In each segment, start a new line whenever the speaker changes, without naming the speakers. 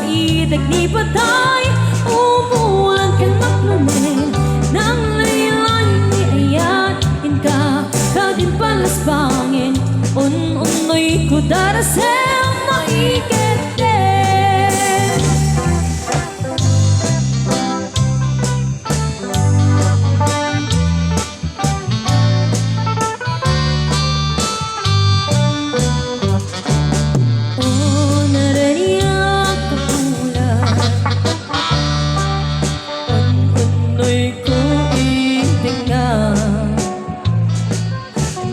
itik ni patay umulan ka naklunin nang laylayan ni ayatin ka kadin palasbangin unoy ko darasel na ikete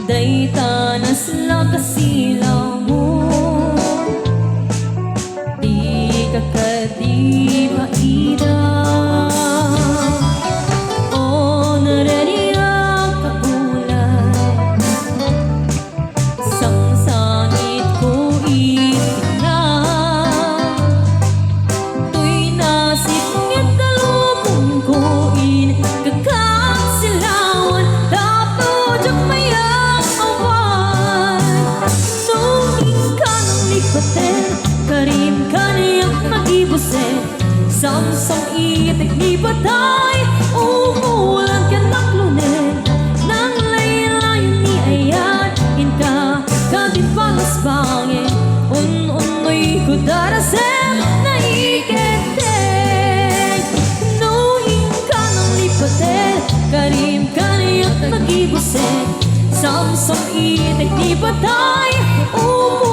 day tanas lang kasilaw mo di ka kadi maida o narariyak ka ulan sang sangit ko itignan tuy nasip ngit kalubong ko in kakasilawan tapos maya karim ka niyang mag-ibusin samsang itik ni patay umulan ka naklunin nang laylayan ni ayatin ka kadin palasbangin unoy ko darasel na ikete nuhin ka ng lipatin karim ka niyang mag-ibusin samsang itik ni patay umulan